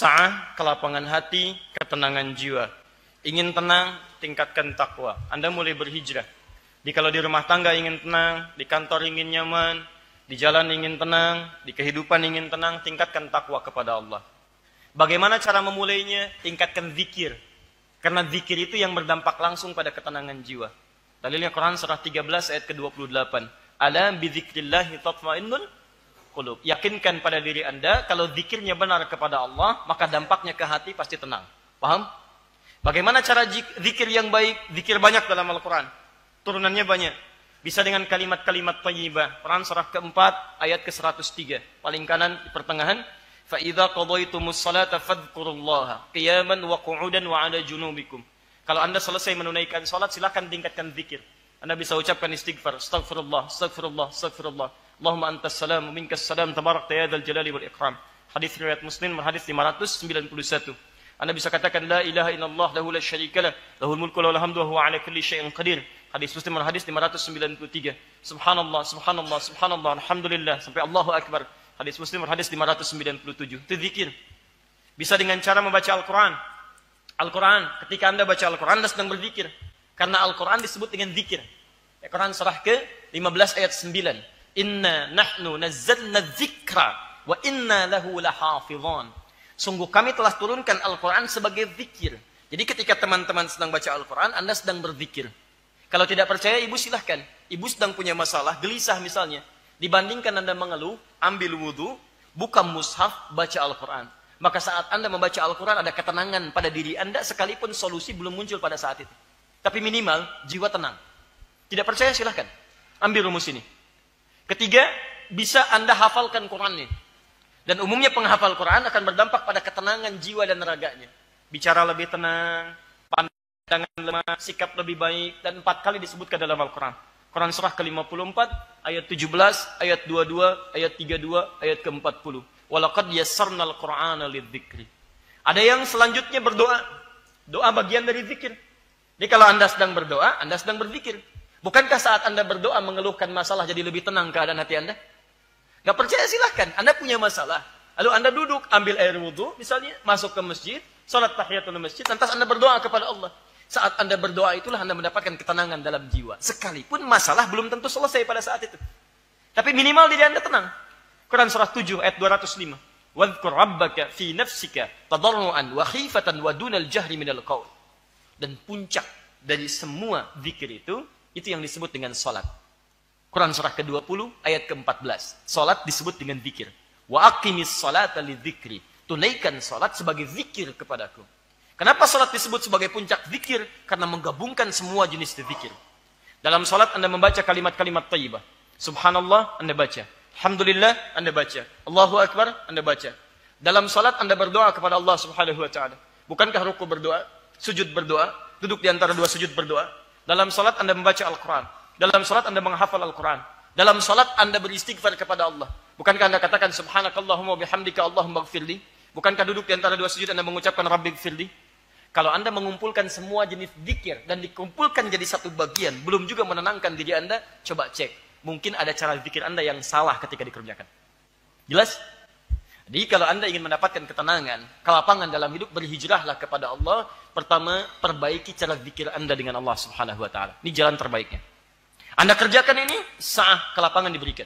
Sa'ah, kelapangan hati, ketenangan jiwa. Ingin tenang, tingkatkan takwa. Anda mulai berhijrah. Kalau di rumah tangga ingin tenang, di kantor ingin nyaman, di jalan ingin tenang, di kehidupan ingin tenang, tingkatkan takwa kepada Allah. Bagaimana cara memulainya? Tingkatkan zikir. Karena zikir itu yang berdampak langsung pada ketenangan jiwa. Dalilnya Quran surah 13 ayat ke-28. Ala bizikrillahi tatma'innul qulub. Yakinkan pada diri Anda, kalau zikirnya benar kepada Allah, maka dampaknya ke hati pasti tenang. Paham? Bagaimana cara zikir yang baik? Zikir banyak dalam Al-Quran. Turunannya banyak. Bisa dengan kalimat-kalimat thayyibah. Quran surah keempat ayat ke-103. Paling kanan di pertengahan. فَإِذَا قَضَيْتُمُ الصَّلَاةَ فَاذْكُرُوا اللَّهَ قِيَامًا وَقُعُودًا وَعَلَى جُنُوبِكُمْ. Kalau Anda selesai menunaikan salat, silakan tingkatkan zikir. Anda bisa ucapkan istighfar, astaghfirullah, astaghfirullah, astaghfirullah. Allahumma antas salam, minkas salam, tabarakta ya dzal jalali wal ikram. Hadis riwayat Muslim, hadis 591. Anda bisa katakan la ilaha illallah lahu la syarika lah, lahul mulku wa lahul hamdu wa huwa ala kulli syai'in qadir. Hadis Muslim, hadis 593. Subhanallah, subhanallah, subhanallah, alhamdulillah sampai Allahu akbar. Hadis Muslim, hadis 597. Itu zikir. Bisa dengan cara membaca Al-Quran. Al-Quran, ketika Anda baca Al-Quran, Anda sedang berzikir. Karena Al-Quran disebut dengan zikir. Al-Quran surah ke-15 ayat 9. Inna nahnu nazzalna dzikra wa inna lahu lahafizan. Sungguh kami telah turunkan Al-Quran sebagai zikir. Jadi ketika teman-teman sedang baca Al-Quran, Anda sedang berzikir. Kalau tidak percaya, ibu silahkan. Ibu sedang punya masalah, gelisah misalnya. Dibandingkan Anda mengeluh, ambil wudhu, buka mushaf, baca Al-Quran. Maka saat Anda membaca Al-Quran, ada ketenangan pada diri Anda, sekalipun solusi belum muncul pada saat itu. Tapi minimal, jiwa tenang. Tidak percaya, silahkan. Ambil rumus ini. Ketiga, bisa Anda hafalkan Qurannya. Dan umumnya penghafal Quran akan berdampak pada ketenangan jiwa dan raganya. Bicara lebih tenang, pandangan lemah, sikap lebih baik, dan 4 kali disebutkan dalam Al-Quran. Quran surah ke-54, ayat 17, ayat 22, ayat 32, ayat ke-40. Walaqad yassarnal Qur'ana lidzikri. Ada yang selanjutnya berdoa. Doa bagian dari zikir. Jadi kalau Anda sedang berdoa, Anda sedang berzikir. Bukankah saat Anda berdoa mengeluhkan masalah jadi lebih tenang keadaan hati Anda? Gak percaya silahkan. Anda punya masalah. Lalu Anda duduk, ambil air wudhu, misalnya, masuk ke masjid, salat tahiyatul masjid, lantas Anda berdoa kepada Allah. Saat Anda berdoa itulah Anda mendapatkan ketenangan dalam jiwa. Sekalipun masalah belum tentu selesai pada saat itu. Tapi minimal diri Anda tenang. Quran surah 7 ayat 205. Wadhkur rabbaka fi nafsika tadarruan wa khifatan wa dunal jahri minal qaul. Dan puncak dari semua zikir itu yang disebut dengan salat. Quran surah ke-20 ayat ke-14. Salat disebut dengan zikir. Wa aqimis salata lidzikri. Tunaikan salat sebagai zikir kepadaku. Kenapa salat disebut sebagai puncak zikir? Karena menggabungkan semua jenis zikir. Dalam salat Anda membaca kalimat-kalimat thayyibah. Subhanallah, Anda baca. Alhamdulillah, Anda baca. Allahu Akbar, Anda baca. Dalam salat Anda berdoa kepada Allah Subhanahu wa taala. Bukankah ruku berdoa, sujud berdoa, duduk di antara dua sujud berdoa? Dalam salat Anda membaca Al-Quran. Dalam salat Anda menghafal Al-Quran. Dalam salat Anda beristighfar kepada Allah. Bukankah Anda katakan subhanakallahumma bihamdika Allahumma ighfirli? Bukankah duduk di antara dua sujud Anda mengucapkan rabbighfirli? Kalau Anda mengumpulkan semua jenis zikir dan dikumpulkan jadi satu bagian, belum juga menenangkan diri Anda, coba cek. Mungkin ada cara zikir Anda yang salah ketika dikerjakan. Jelas? Jadi kalau Anda ingin mendapatkan ketenangan, kelapangan dalam hidup, berhijrahlah kepada Allah. Pertama, perbaiki cara zikir Anda dengan Allah Subhanahu wa taala. Ini jalan terbaiknya. Anda kerjakan ini, sa'ah, kelapangan diberikan.